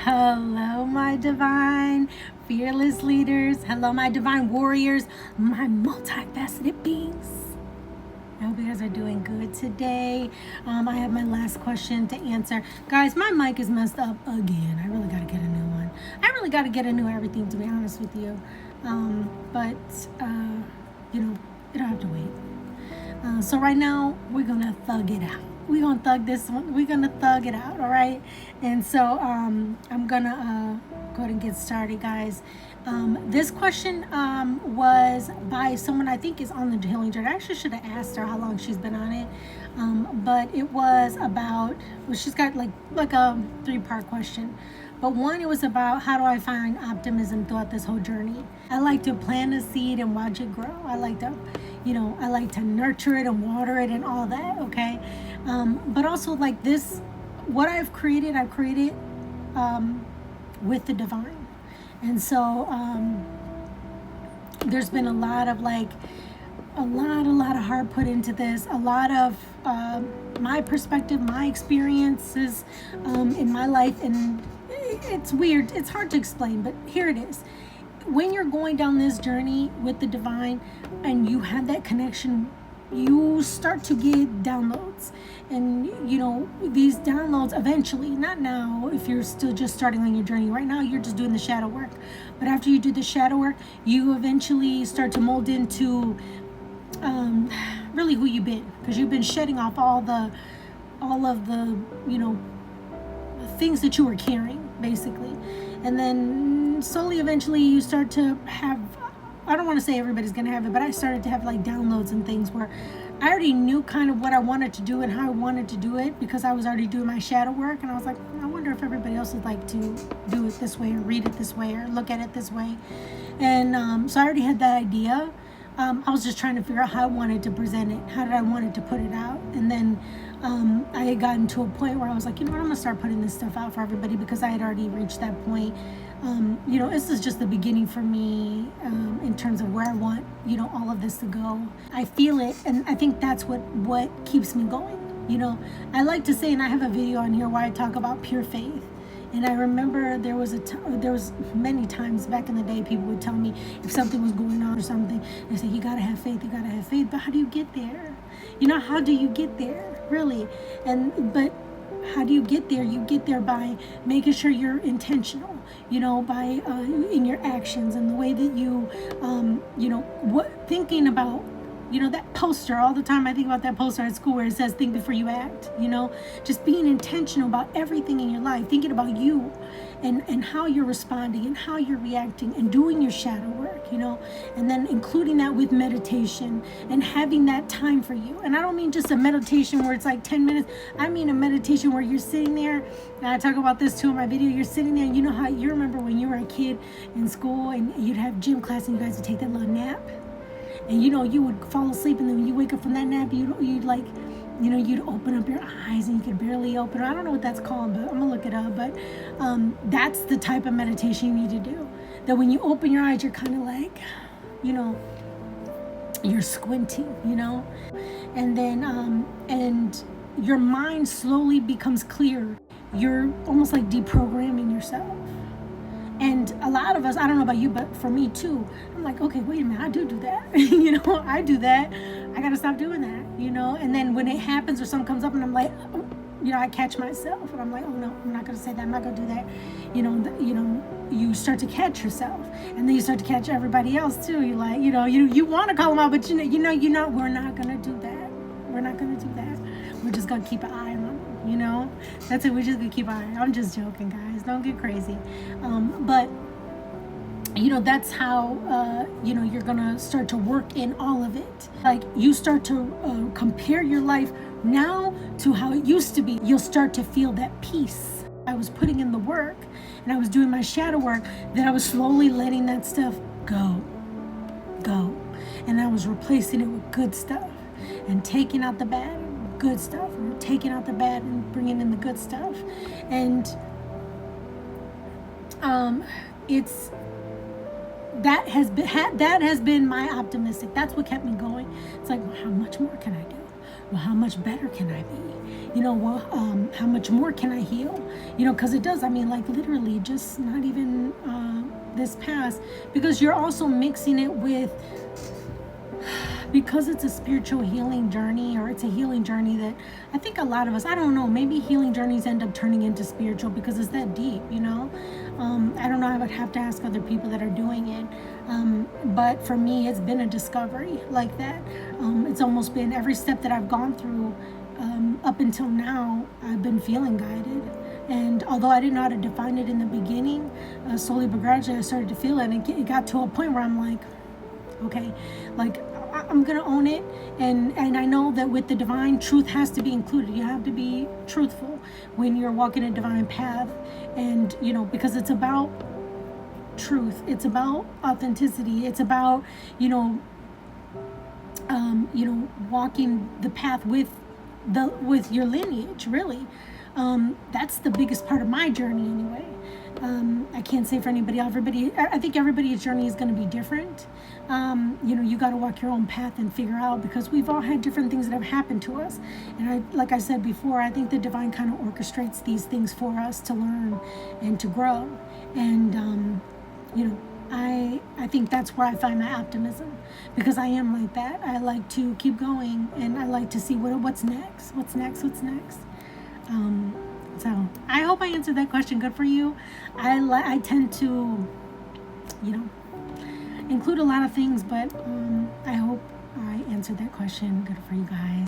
Hello, my divine fearless leaders. Hello, my divine warriors, my multifaceted beings. I hope you guys are doing good today. I have my last question to answer. Guys, my mic is messed up again. I really got to get a new one. I really got to get a new everything, to be honest with you. But you don't have to wait. So right now, we're going to thug it out. We're going to thug this one. We're going to thug it out, all right? And so I'm going to go ahead and get started, guys. This question was by someone I think is on the healing journey. I actually should have asked her how long she's been on it. But it was about, well, she's got like a 3-part question. But one, it was about how do I find optimism throughout this whole journey. I like to plant a seed and watch it grow. I like to nurture it and water it and all that, okay? But also like this, what I've created with the divine. And so there's been a lot of heart put into this, a lot of my perspective, my experiences in my life, and it's weird, it's hard to explain, but here it is. When you're going down this journey with the divine and you have that connection, you start to get downloads. And these downloads eventually, not now if you're still just starting on your journey. Right now you're just doing the shadow work, but after you do the shadow work, you eventually start to mold into really who you've been, because you've been shedding off all of the things that you were carrying, basically. And then slowly, eventually, you start to have, I don't want to say everybody's going to have it, but I started to have like downloads and things where I already knew kind of what I wanted to do and how I wanted to do it, because I was already doing my shadow work. And I was like, I wonder if everybody else would like to do it this way, or read it this way, or look at it this way. And so I already had that idea. I was just trying to figure out how I wanted to present it, how did I want it to put it out. And then I had gotten to a point where I was like, I'm going to start putting this stuff out for everybody, because I had already reached that point. This is just the beginning for me in terms of where I want, all of this to go. I feel it, and I think that's what keeps me going. I like to say, and I have a video on here where I talk about pure faith. And I remember there was many times back in the day, people would tell me if something was going on or something, they say, you gotta have faith, but how do you get there? How do you get there, really? But how do you get there? You get there by making sure you're intentional, by in your actions and the way that you, thinking about, that poster. All the time I think about that poster at school where it says, think before you act, just being intentional about everything in your life, thinking about you and how you're responding and how you're reacting, and doing your shadow work, and then including that with meditation and having that time for you. And I don't mean just a meditation where it's like 10 minutes. I mean a meditation where you're sitting there, and I talk about this too in my video, you're sitting there, and how you remember when you were a kid in school and you'd have gym class and you guys would take that little nap. And you would fall asleep, and then when you wake up from that nap, you'd open up your eyes and you could barely open. I don't know what that's called, but I'm gonna look it up. But that's the type of meditation you need to do. That when you open your eyes, you're kind of like, you're squinting, and then and your mind slowly becomes clear. You're almost like deprogramming yourself. And a lot of us, I don't know about you, but for me too, I'm like, okay, wait a minute, I do that. I do that. I got to stop doing that, And then when it happens or something comes up and I'm like, I catch myself and I'm like, oh no, I'm not going to say that. I'm not going to do that. You start to catch yourself, and then you start to catch everybody else too. You're like, you want to call them out, but we're not going to do that. We're not going to do that. We're just going to keep an eye on them. That's it. We're just gonna keep an eye. I'm just joking, guys. Don't get crazy. But that's how you're gonna start to work in all of it. Like, you start to compare your life now to how it used to be. You'll start to feel that peace. I was putting in the work and I was doing my shadow work, then I was slowly letting that stuff go, and I was replacing it with good stuff and taking out the bad. Good stuff, and taking out the bad and bringing in the good stuff. And it's that has been my optimistic. That's what kept me going. It's like, well, how much more can I do? well, how much better can I be? Well, how much more can I heal? Because it does. I mean, like literally, just not even this past, because you're also mixing it with, because it's a spiritual healing journey, or it's a healing journey that I think a lot of us, I don't know, maybe healing journeys end up turning into spiritual because it's that deep. I don't know, I would have to ask other people that are doing it, but for me it's been a discovery like that. It's almost been every step that I've gone through, up until now, I've been feeling guided. And although I didn't know how to define it in the beginning, slowly but gradually I started to feel it, and it got to a point where I'm like, okay, like I'm gonna own it, and I know that with the divine, truth has to be included. You have to be truthful when you're walking a divine path, and because it's about truth, it's about authenticity, it's about walking the path with your lineage, really. That's the biggest part of my journey anyway. I can't say for anybody else. I think everybody's journey is going to be different. You got to walk your own path and figure out, because we've all had different things that have happened to us. And like I said before, I think the divine kind of orchestrates these things for us to learn and to grow. And, I think that's where I find my optimism, because I am like that. I like to keep going, and I like to see what's next. So I hope I answered that question good for you. I tend to, include a lot of things, but I hope I answered that question good for you guys.